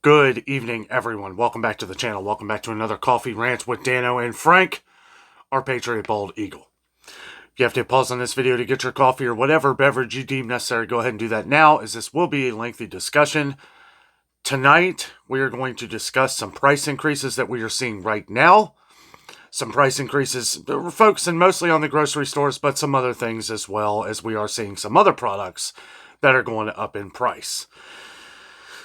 Good evening, everyone. Welcome back to the channel. Welcome back to another Coffee Rant with Dano and Frank, our Patriot Bald Eagle. If you have to pause on this video to get your coffee or whatever beverage you deem necessary, go ahead and do that now, as this will be a lengthy discussion. Tonight, we are going to discuss some price increases that we are seeing right now. Some price increases, we're focusing mostly on the grocery stores, but some other things as well, as we are seeing some other products that are going up in price.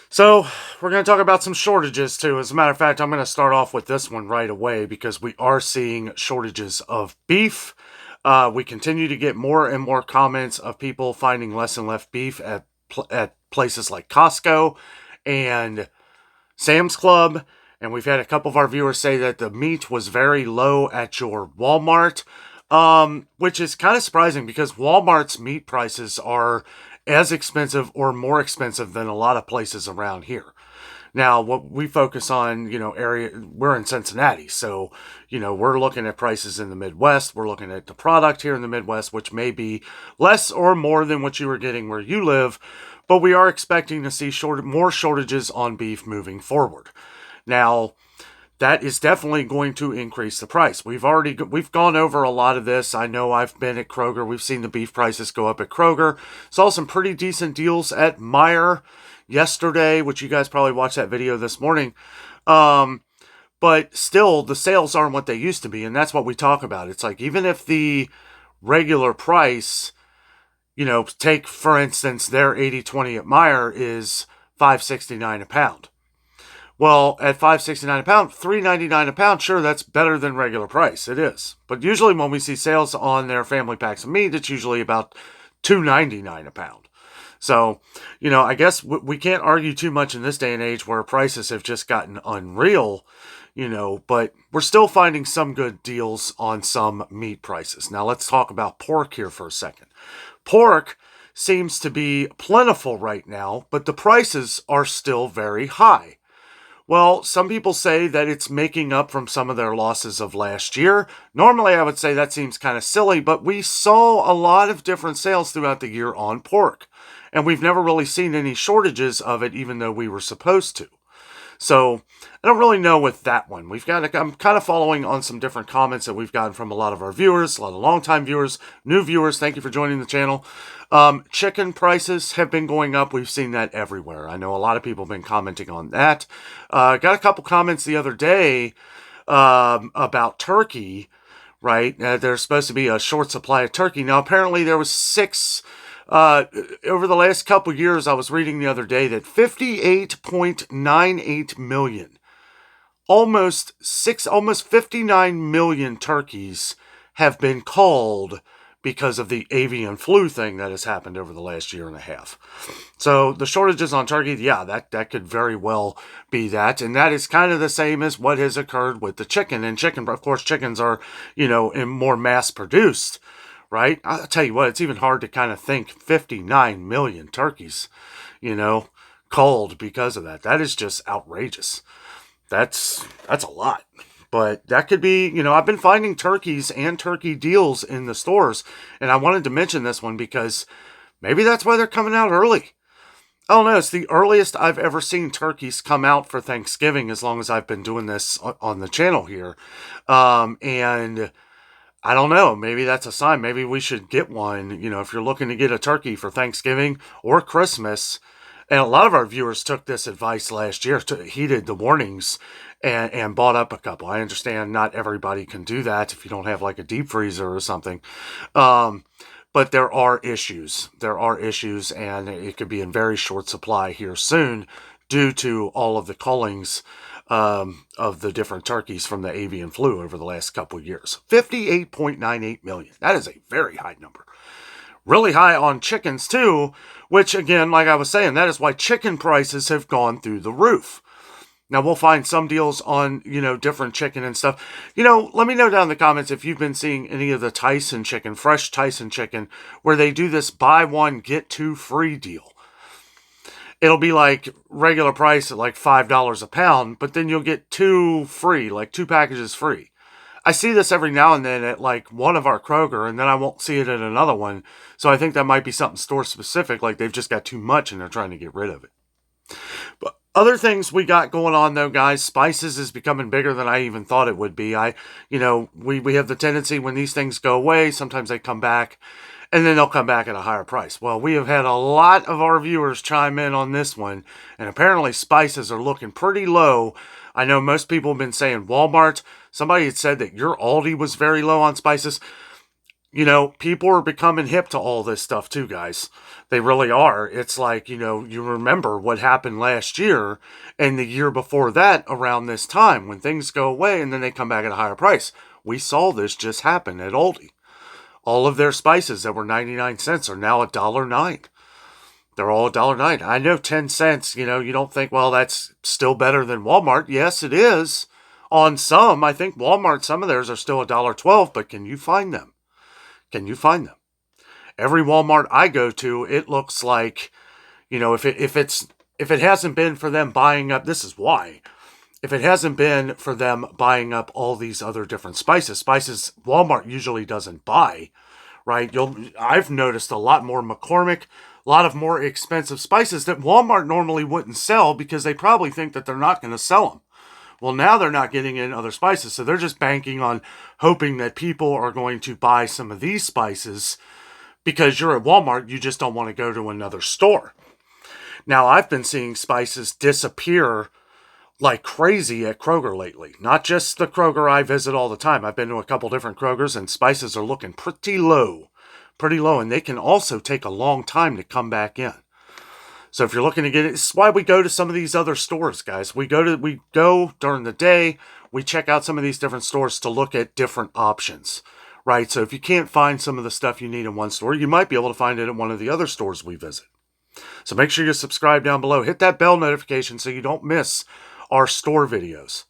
So, we're going to talk about some shortages too. As a matter of fact, I'm going to start off with this one right away because we are seeing shortages of beef. We continue to get more and more comments of people finding less and less beef at places like Costco and Sam's Club. And we've had a couple of our viewers say that the meat was very low at your Walmart, which is kind of surprising because Walmart's meat prices are as expensive or more expensive than a lot of places around here. Now, what we focus on, we're in Cincinnati, so, we're looking at prices in the Midwest. We're looking at the product here in the Midwest, which may be less or more than what you were getting where you live, but we are expecting to see more shortages on beef moving forward. Now, that is definitely going to increase the price. We've gone over a lot of this. I know I've been at Kroger. We've seen the beef prices go up at Kroger. Saw some pretty decent deals at Meer yesterday, which you guys probably watched that video this morning. But still, the sales aren't what they used to be, and that's what we talk about. It's like, even if the regular price, take, for instance, their 80/20 at Meer is $5.69 a pound. Well, at $5.69 a pound, $3.99 a pound, sure, that's better than regular price. It is. But usually when we see sales on their family packs of meat, it's usually about $2.99 a pound. So, I guess we can't argue too much in this day and age where prices have just gotten unreal, but we're still finding some good deals on some meat prices. Now, let's talk about pork here for a second. Pork seems to be plentiful right now, but the prices are still very high. Well, some people say that it's making up from some of their losses of last year. Normally, I would say that seems kind of silly, but we saw a lot of different sales throughout the year on pork. And we've never really seen any shortages of it, even though we were supposed to. So, I don't really know with that one. I'm kind of following on some different comments that we've gotten from a lot of our viewers, a lot of longtime viewers, new viewers. Thank you for joining the channel. Chicken prices have been going up. We've seen that everywhere. I know a lot of people have been commenting on that. Got a couple comments the other day about turkey, right? There's supposed to be a short supply of turkey. Now, apparently there was 6... over the last couple years, I was reading the other day that 58.98 million, almost 59 million turkeys have been culled because of the avian flu thing that has happened over the last year and a half. So the shortages on turkey, yeah, that could very well be that. And that is kind of the same as what has occurred with the chicken. And chicken, of course, chickens are, in more mass produced. Right? I'll tell you what, it's even hard to kind of think 59 million turkeys, culled because of that. That is just outrageous. That's a lot. But that could be, I've been finding turkeys and turkey deals in the stores, and I wanted to mention this one because maybe that's why they're coming out early. I don't know. It's the earliest I've ever seen turkeys come out for Thanksgiving as long as I've been doing this on the channel here. And I don't know. Maybe that's a sign. Maybe we should get one, if you're looking to get a turkey for Thanksgiving or Christmas. And a lot of our viewers took this advice last year, heeded the warnings, and bought up a couple. I understand not everybody can do that if you don't have like a deep freezer or something. But there are issues. There are issues, and it could be in very short supply here soon due to all of the cullings of the different turkeys from the avian flu over the last couple of years. 58.98 million. That is a very high number. Really high on chickens too, which again, like I was saying, that is why chicken prices have gone through the roof. Now, we'll find some deals on, different chicken and stuff. Let me know down in the comments if you've been seeing any of the Tyson chicken, fresh Tyson chicken, where they do this buy one, get two free deal. It'll be like regular price at like $5 a pound, but then you'll get two free, like 2 packages free. I see this every now and then at like one of our Kroger, and then I won't see it at another one. So I think that might be something store specific, like they've just got too much and they're trying to get rid of it. Other things we got going on though, guys, spices is becoming bigger than I even thought it would be. We have the tendency when these things go away, sometimes they come back and then they'll come back at a higher price. Well, we have had a lot of our viewers chime in on this one, and apparently spices are looking pretty low. I know most people have been saying Walmart. Somebody had said that your Aldi was very low on spices. People are becoming hip to all this stuff too, guys. They really are. It's like, you remember what happened last year and the year before that around this time when things go away and then they come back at a higher price. We saw this just happen at Aldi. All of their spices that were 99 cents are now $1.09. They're all $1.09. I know 10 cents, you don't think, well, that's still better than Walmart. Yes, it is. On some, I think Walmart, some of theirs are still $1.12, but can you find them? Can you find them? Every Walmart I go to, it looks like, if it hasn't been for them buying up, this is why. If it hasn't been for them buying up all these other different spices Walmart usually doesn't buy, right? I've noticed a lot more McCormick, a lot of more expensive spices that Walmart normally wouldn't sell because they probably think that they're not going to sell them. Well, now they're not getting in other spices, so they're just banking on hoping that people are going to buy some of these spices because you're at Walmart, you just don't want to go to another store. Now, I've been seeing spices disappear like crazy at Kroger lately. Not just the Kroger I visit all the time. I've been to a couple different Krogers, and spices are looking pretty low, and they can also take a long time to come back in. So if you're looking to get it, it's why we go to some of these other stores, guys. We go during the day. We check out some of these different stores to look at different options, right? So if you can't find some of the stuff you need in one store, you might be able to find it at one of the other stores we visit. So make sure you subscribe down below. Hit that bell notification so you don't miss our store videos.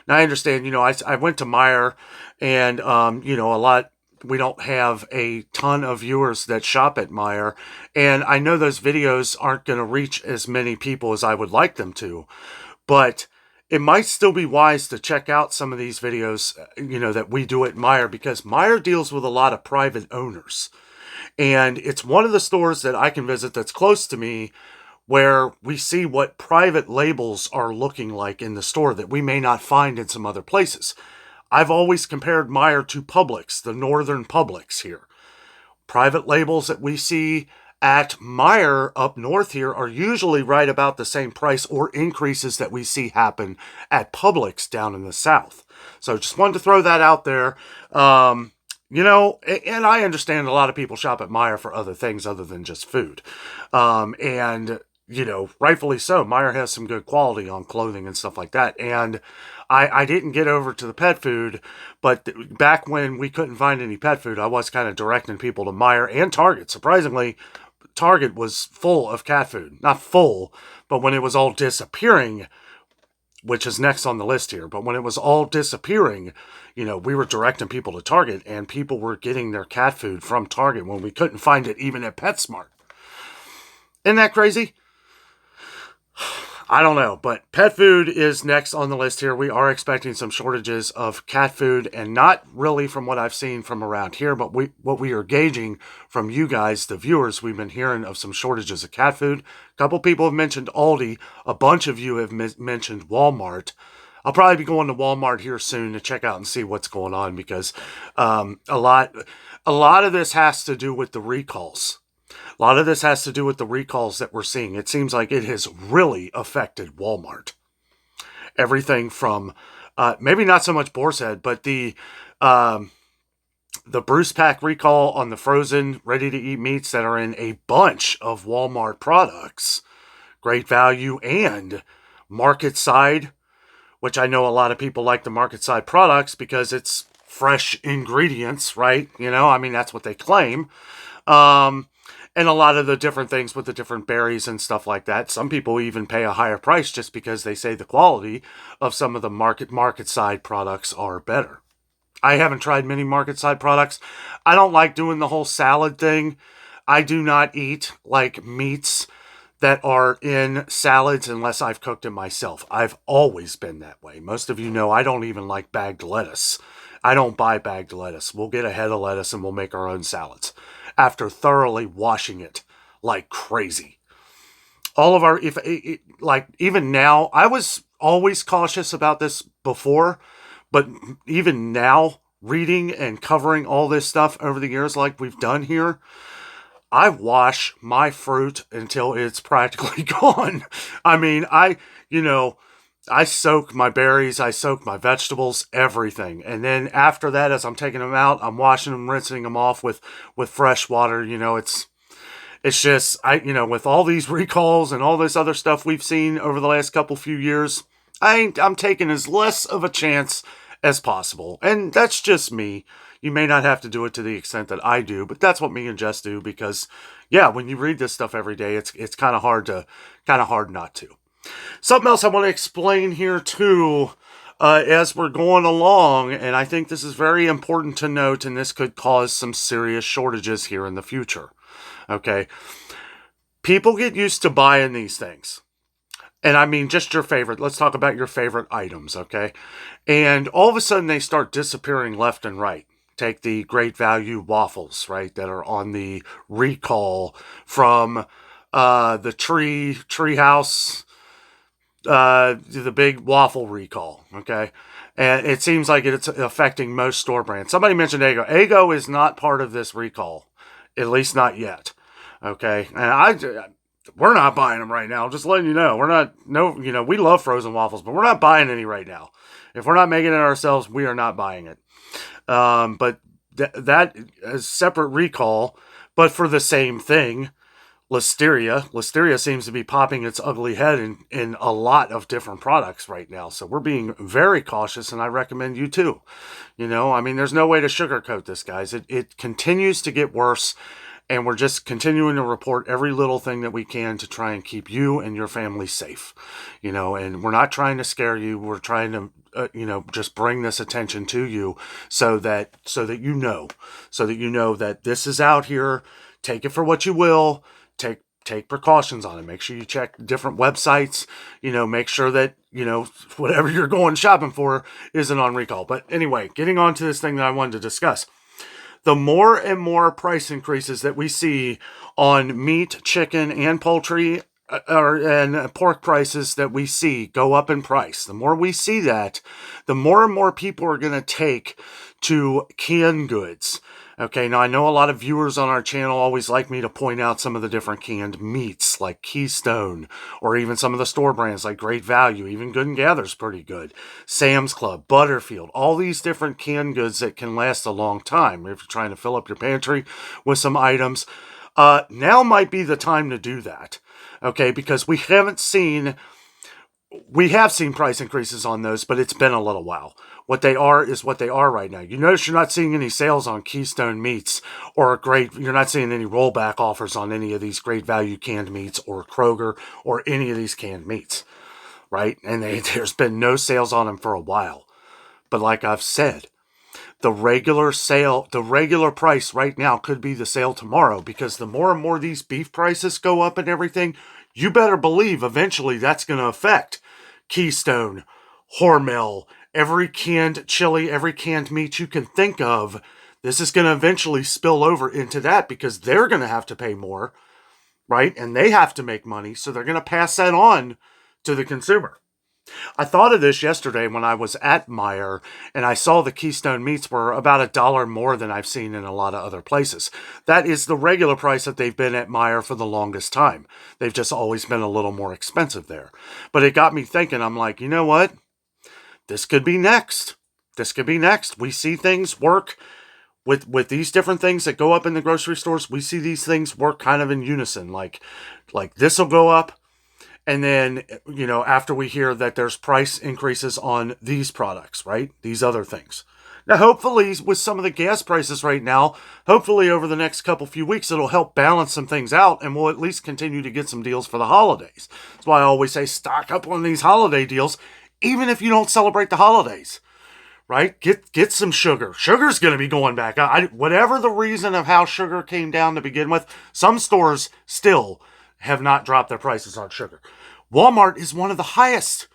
Now I understand, I went to Meer and, we don't have a ton of viewers that shop at Meer, and I know those videos aren't going to reach as many people as I would like them to, but it might still be wise to check out some of these videos, that we do at Meer, because Meer deals with a lot of private owners, and it's one of the stores that I can visit that's close to me where we see what private labels are looking like in the store that we may not find in some other places. I've always compared Meer to Publix, the northern Publix here. Private labels that we see at Meer up north here are usually right about the same price or increases that we see happen at Publix down in the south. So just wanted to throw that out there. And I understand a lot of people shop at Meer for other things other than just food. Rightfully so. Meer has some good quality on clothing and stuff like that. And I didn't get over to the pet food, but back when we couldn't find any pet food, I was kind of directing people to Meer and Target. Surprisingly, Target was full of cat food. Not full, but when it was all disappearing, which is next on the list here, but when it was all disappearing, we were directing people to Target, and people were getting their cat food from Target when we couldn't find it even at PetSmart. Isn't that crazy? I don't know, but pet food is next on the list here. We are expecting some shortages of cat food, and not really from what I've seen from around here, but what we are gauging from you guys, the viewers, we've been hearing of some shortages of cat food. A couple people have mentioned Aldi. A bunch of you have mentioned Walmart. I'll probably be going to Walmart here soon to check out and see what's going on, because a lot of this has to do with the recalls. A lot of this has to do with the recalls that we're seeing. It seems like it has really affected Walmart. Everything from, maybe not so much Boar's Head, but the Bruce Pack recall on the frozen, ready-to-eat meats that are in a bunch of Walmart products. Great Value and Market Side, which I know a lot of people like the Market Side products because it's fresh ingredients, right? That's what they claim. And a lot of the different things with the different berries and stuff like that. Some people even pay a higher price just because they say the quality of some of the market side products are better. I haven't tried many market side products. I don't like doing the whole salad thing. I do not eat like meats that are in salads unless I've cooked it myself. I've always been that way. Most of you know I don't even like bagged lettuce. I don't buy bagged lettuce. We'll get a head of lettuce and we'll make our own salads after thoroughly washing it like crazy. all of our, like, even now, I was always cautious about this before, but even now, reading and covering all this stuff over the years like we've done here, I wash my fruit until it's practically gone. I mean, you know, I soak my berries, I soak my vegetables, everything. And then after that, as I'm taking them out, I'm washing them, rinsing them off with fresh water. It's just, with all these recalls and all this other stuff we've seen over the last few years, I'm taking as less of a chance as possible. And that's just me. You may not have to do it to the extent that I do, but that's what me and Jess do because, yeah, when you read this stuff every day, it's kind of hard not to. Something else I want to explain here too, as we're going along, and I think this is very important to note, and this could cause some serious shortages here in the future. Okay, people get used to buying these things. And I mean, just your favorite. Let's talk about your favorite items, okay? And all of a sudden, they start disappearing left and right. Take the Great Value waffles, right, that are on the recall from the Treehouse, the big waffle recall, okay? And it seems like it's affecting most store brands. Somebody mentioned Eggo. Eggo is not part of this recall, at least not yet, okay? And we're not buying them right now. Just letting you know, we love frozen waffles, but we're not buying any right now. If we're not making it ourselves, we are not buying it. But that is separate recall, but for the same thing, Listeria seems to be popping its ugly head in a lot of different products right now. So we're being very cautious, and I recommend you too. I mean, there's no way to sugarcoat this, guys. It continues to get worse. And we're just continuing to report every little thing that we can to try and keep you and your family safe, and we're not trying to scare you. We're trying to, just bring this attention to you so that you know that this is out here. Take it for what you will. Take precautions on it. Make sure you check different websites, make sure that, whatever you're going shopping for isn't on recall. But anyway, getting on to this thing that I wanted to discuss. The more and more price increases that we see on meat, chicken, and poultry, and pork prices that we see go up in price, the more we see that, the more and more people are going to take to canned goods. Okay, now I know a lot of viewers on our channel always like me to point out some of the different canned meats like Keystone, or even some of the store brands like Great Value, even Good and Gather's pretty good, Sam's Club, Butterfield, all these different canned goods that can last a long time if you're trying to fill up your pantry with some items. Now might be the time to do that, okay, because we have seen price increases on those, but it's been a little while. What they are is what they are right now. You notice you're not seeing any sales on Keystone meats you're not seeing any rollback offers on any of these Great Value canned meats or Kroger or any of these canned meats, right? And there's been no sales on them for a while. But like I've said, the regular price right now could be the sale tomorrow, because the more and more these beef prices go up and everything, you better believe eventually that's going to affect Keystone, Hormel, every canned chili, every canned meat you can think of. This is going to eventually spill over into that because they're going to have to pay more, right? And they have to make money, so they're going to pass that on to the consumer. I thought of this yesterday when I was at Meer and I saw the Keystone meats were about $1 more than I've seen in a lot of other places. That is the regular price that they've been at Meer for the longest time. They've just always been a little more expensive there. But it got me thinking, I'm like, you know what? This could be next. We see things work with these different things that go up in the grocery stores. We see these things work kind of in unison. Like this will go up. And then, after we hear that there's price increases on these products, right? These other things. Now, hopefully, with some of the gas prices right now, hopefully over the next few weeks, it'll help balance some things out, and we'll at least continue to get some deals for the holidays. That's why I always say stock up on these holiday deals, even if you don't celebrate the holidays, right? Get some sugar. Sugar's going to be going back. Whatever the reason of how sugar came down to begin with, some stores still have not dropped their prices on sugar. Walmart is one of the highest.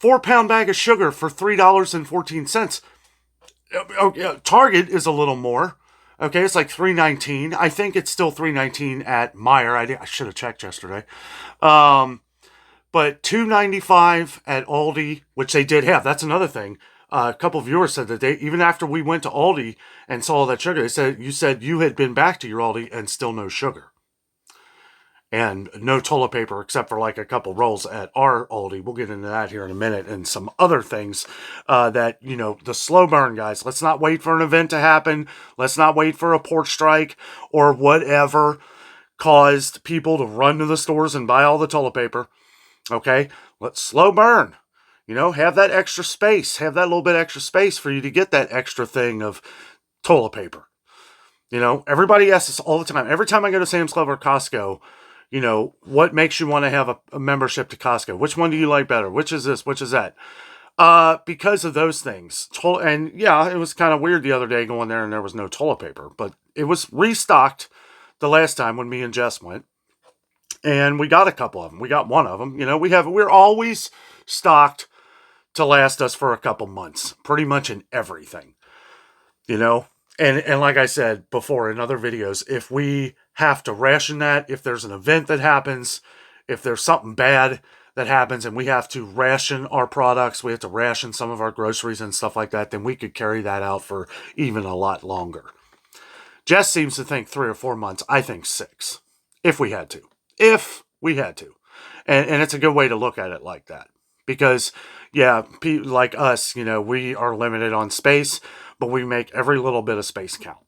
4-pound bag of sugar for $3.14. Target is a little more. Okay, it's like $3.19. I think it's still $3.19 at Meer. I should have checked yesterday. But $2.95 at Aldi, which they did have. That's another thing. A couple of viewers said that they, even after we went to Aldi and saw all that sugar, they said you had been back to your Aldi and still no sugar. And no toilet paper except for like a couple rolls at our Aldi. We'll get into that here in a minute, and some other things that, the slow burn, guys. Let's not wait for an event to happen. Let's not wait for a port strike or whatever caused people to run to the stores and buy all the toilet paper. Okay, let's slow burn. Have that extra space. Have that little bit extra space for you to get that extra thing of toilet paper. Everybody asks us all the time. Every time I go to Sam's Club or Costco, what makes you want to have a membership to Costco? Which one do you like better? Which is this? Which is that? Because of those things. And yeah, it was kind of weird the other day going there and there was no toilet paper, but it was restocked the last time when me and Jess went. And we got a couple of them. We got one of them. We're always stocked to last us for a couple months, pretty much in everything. And like I said before in other videos, if we have to ration that, if there's an event that happens, if there's something bad that happens and we have to ration our products, we have to ration some of our groceries and stuff like that, then we could carry that out for even a lot longer. Jess seems to think 3 or 4 months. I think 6, if we had to. And it's a good way to look at it like that. Because, yeah, like us, we are limited on space, but we make every little bit of space count.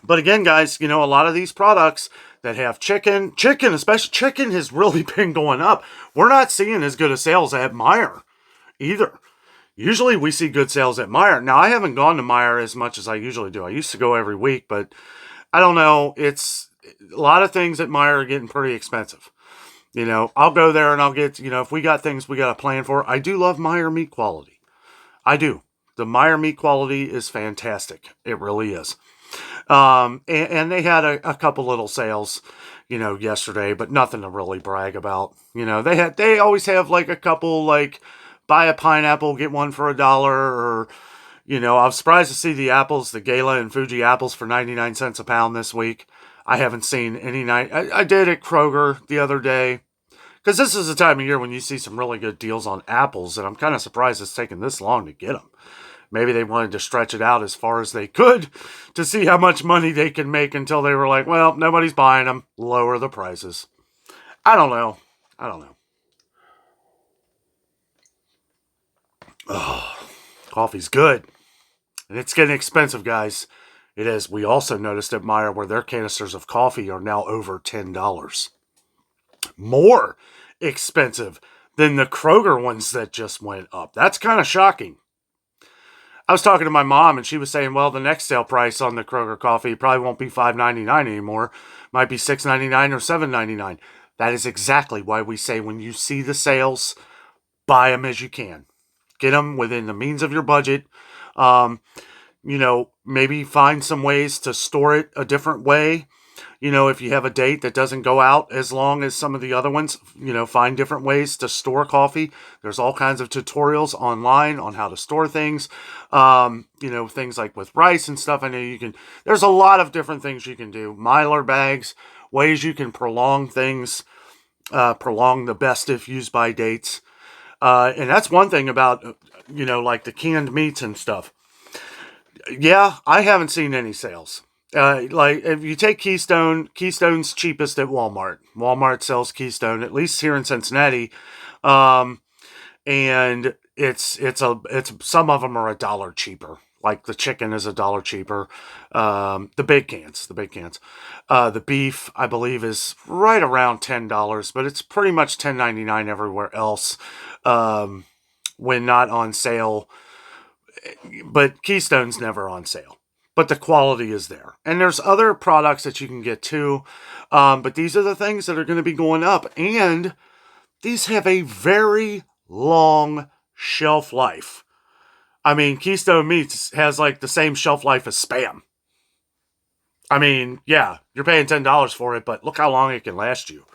But again, guys, a lot of these products that have chicken, especially chicken, has really been going up. We're not seeing as good of sales at Meer either. Usually we see good sales at Meer. Now, I haven't gone to Meer as much as I usually do. I used to go every week, but I don't know. It's a lot of things at Meer are getting pretty expensive. I'll go there and I'll get, if we got things we got a plan for. I do love Meer meat quality. I do. The Meer meat quality is fantastic. It really is. And they had a couple little sales, yesterday, but nothing to really brag about. They always have like a couple, like buy a pineapple, get one for $1, or, I was surprised to see the apples, the Gala and Fuji apples for 99 cents a pound this week. I haven't seen any I did at Kroger the other day, because this is the time of year when you see some really good deals on apples, and I'm kind of surprised it's taken this long to get them. Maybe they wanted to stretch it out as far as they could to see how much money they can make until they were like, well, nobody's buying them. Lower the prices. I don't know. Oh, coffee's good. And it's getting expensive, guys. It is. We also noticed at Meer where their canisters of coffee are now over $10. More expensive than the Kroger ones that just went up. That's kind of shocking. I was talking to my mom, and she was saying, well, the next sale price on the Kroger coffee probably won't be $5.99 anymore. Might be $6.99 or $7.99. That is exactly why we say when you see the sales, buy them as you can. Get them within the means of your budget. Maybe find some ways to store it a different way. If you have a date that doesn't go out as long as some of the other ones, find different ways to store coffee. There's all kinds of tutorials online on how to store things. Things like with rice and stuff. I know there's a lot of different things you can do. Mylar bags, ways you can prolong things, prolong the best if used by dates. And that's one thing about, like the canned meats and stuff. Yeah, I haven't seen any sales. Like if you take Keystone's cheapest at Walmart. Walmart sells Keystone, at least here in Cincinnati. And it's some of them are $1 cheaper. Like the chicken is $1 cheaper. The big cans. The beef, I believe, is right around $10, but it's pretty much $10.99 everywhere else. When not on sale. But Keystone's never on sale. But the quality is there. And there's other products that you can get too. But these are the things that are going to be going up. And these have a very long shelf life. I mean, Keystone Meats has like the same shelf life as Spam. I mean, yeah, you're paying $10 for it, but look how long it can last you.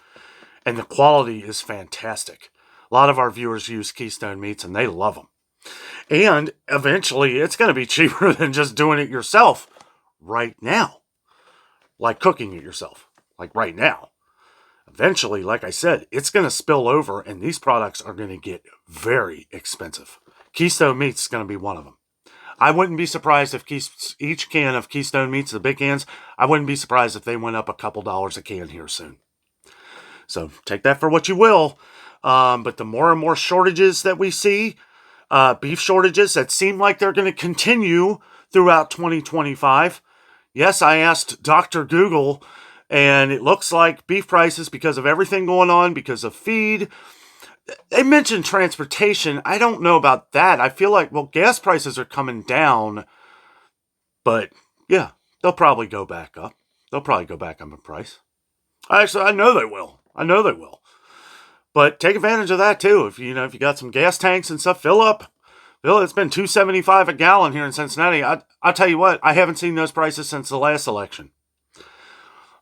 And the quality is fantastic. A lot of our viewers use Keystone Meats and they love them. And eventually it's going to be cheaper than just doing it yourself right now. Like cooking it yourself, like right now. Eventually, like I said, it's going to spill over and these products are going to get very expensive. Keystone Meats is going to be one of them. I wouldn't be surprised if each can of Keystone Meats, the big cans, I wouldn't be surprised if they went up a couple dollars a can here soon. So take that for what you will. But the more and more shortages that we see, beef shortages that seem like they're going to continue throughout 2025. Yes, I asked Dr. Google, and it looks like beef prices, because of everything going on, because of feed. They mentioned transportation. I don't know about that. I feel like, well, gas prices are coming down, but yeah, they'll probably go back up. They'll probably go back up in price. Actually, I know they will. I know they will. But take advantage of that too. If you got some gas tanks and stuff, fill up. It's been $2.75 a gallon here in Cincinnati. I'll tell you what, I haven't seen those prices since the last election.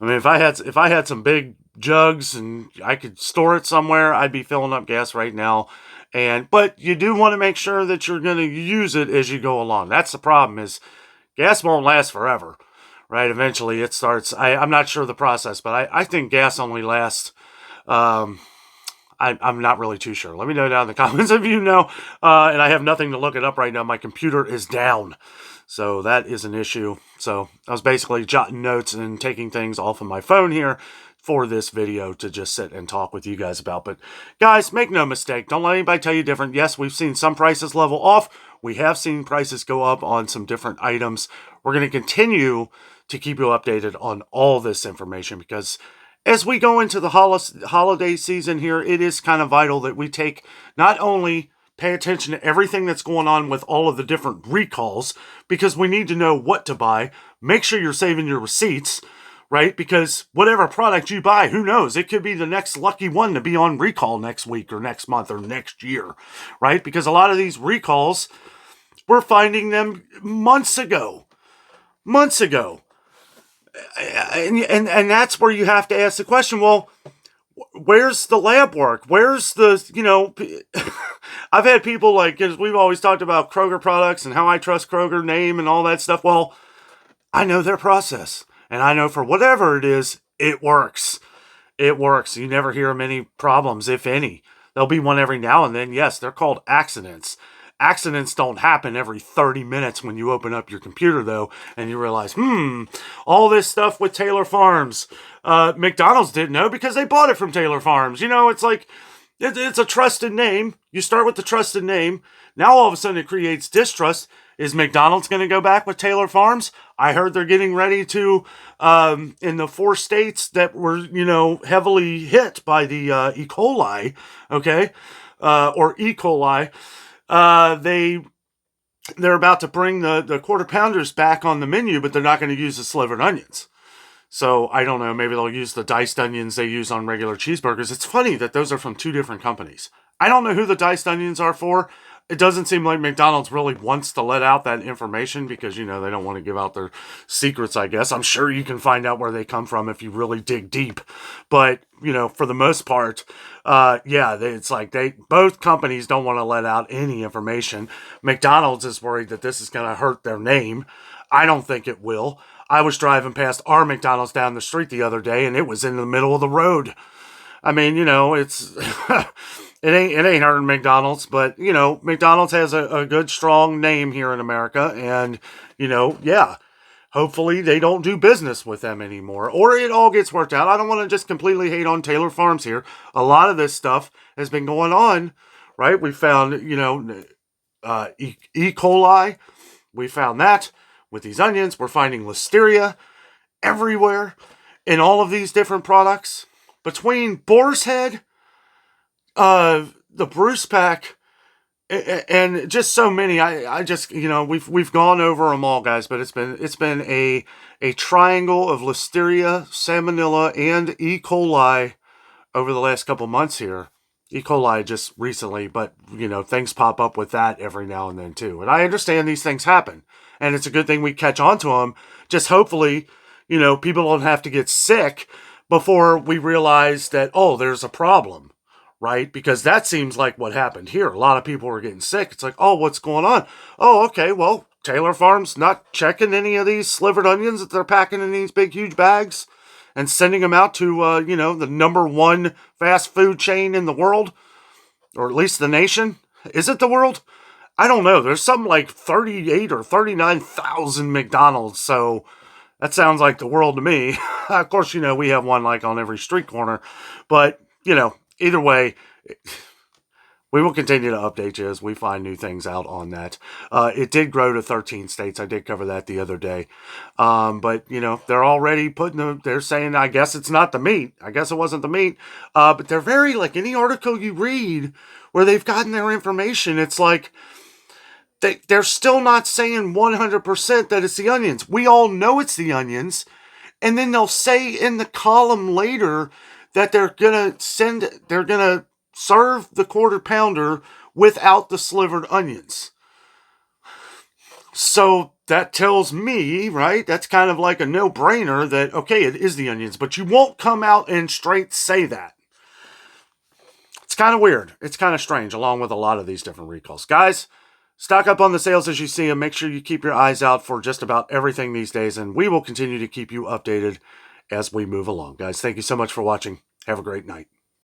I mean, if I had some big jugs and I could store it somewhere, I'd be filling up gas right now. But you do want to make sure that you're going to use it as you go along. That's the problem, is gas won't last forever, right? Eventually it starts. I'm not sure the process, but I think gas only lasts. I'm not really too sure. Let me know down in the comments if you know. And I have nothing to look it up right now. My computer is down. So that is an issue. So I was basically jotting notes and taking things off of my phone here for this video to just sit and talk with you guys about. But guys, make no mistake. Don't let anybody tell you different. Yes, we've seen some prices level off. We have seen prices go up on some different items. We're going to continue to keep you updated on all this information, because as we go into the holiday season here, it is kind of vital that we take, not only pay attention to everything that's going on with all of the different recalls, because we need to know what to buy. Make sure you're saving your receipts, right? Because whatever product you buy, who knows? It could be the next lucky one to be on recall next week or next month or next year, right? Because a lot of these recalls, we're finding them months ago. And that's where you have to ask the question, well, where's the lab work? Where's the, I've had people like, because we've always talked about Kroger products and how I trust Kroger name and all that stuff. Well, I know their process, and I know for whatever it is, it works. It works. You never hear of any problems, if any. There'll be one every now and then. Yes, they're called accidents. Accidents don't happen every 30 minutes when you open up your computer, though, and you realize, all this stuff with Taylor Farms. McDonald's didn't know because they bought it from Taylor Farms. It's like, it's a trusted name. You start with the trusted name. Now all of a sudden it creates distrust. Is McDonald's going to go back with Taylor Farms? I heard they're getting ready to, in the 4 states that were, heavily hit by the E. coli, okay, or E. coli. They're about to bring the quarter pounders back on the menu, but they're not going to use the slivered onions. So I don't know, maybe they'll use the diced onions they use on regular cheeseburgers. It's funny that those are from 2 different companies. I don't know who the diced onions are for. It doesn't seem like McDonald's really wants to let out that information because, they don't want to give out their secrets, I guess. I'm sure you can find out where they come from if you really dig deep. But, for the most part, it's like both companies don't want to let out any information. McDonald's is worried that this is going to hurt their name. I don't think it will. I was driving past our McDonald's down the street the other day, and it was in the middle of the road. I mean, it's it ain't hurting McDonald's, but McDonald's has a good strong name here in America, and hopefully they don't do business with them anymore, or it all gets worked out. I don't want to just completely hate on Taylor Farms here. A lot of this stuff has been going on, right? We found E. coli. We found that. With these onions, we're finding listeria everywhere in all of these different products. Between Boar's Head, the Bruce Pack, and just so many, I just we've gone over them all, guys. But it's been a triangle of listeria, salmonella, and E. coli over the last couple months here. E. coli just recently, but things pop up with that every now and then too. And I understand these things happen, and it's a good thing we catch on to them. Just hopefully, people don't have to get sick before we realize that, there's a problem, right? Because that seems like what happened here. A lot of people were getting sick. It's like, oh, what's going on? Oh, okay, well, Taylor Farms not checking any of these slivered onions that they're packing in these big, huge bags and sending them out to, the #1 fast food chain in the world, or at least the nation. Is it the world? I don't know. There's something like 38 or 39,000 McDonald's, so that sounds like the world to me. Of course, we have one like on every street corner, but, either way, we will continue to update you as we find new things out on that. It did grow to 13 states. I did cover that the other day. But, they're already they're saying, I guess it's not the meat. I guess it wasn't the meat. But they're very, like any article you read where they've gotten their information, it's like, they're still not saying 100% that it's the onions. We all know it's the onions. And then they'll say in the column later that they're going to serve the quarter pounder without the slivered onions. So that tells me, right, that's kind of like a no-brainer that, okay, it is the onions, but you won't come out and straight say that. It's kind of weird. It's kind of strange, along with a lot of these different recalls. Guys, stock up on the sales as you see them. Make sure you keep your eyes out for just about everything these days, and we will continue to keep you updated as we move along. Guys, thank you so much for watching. Have a great night.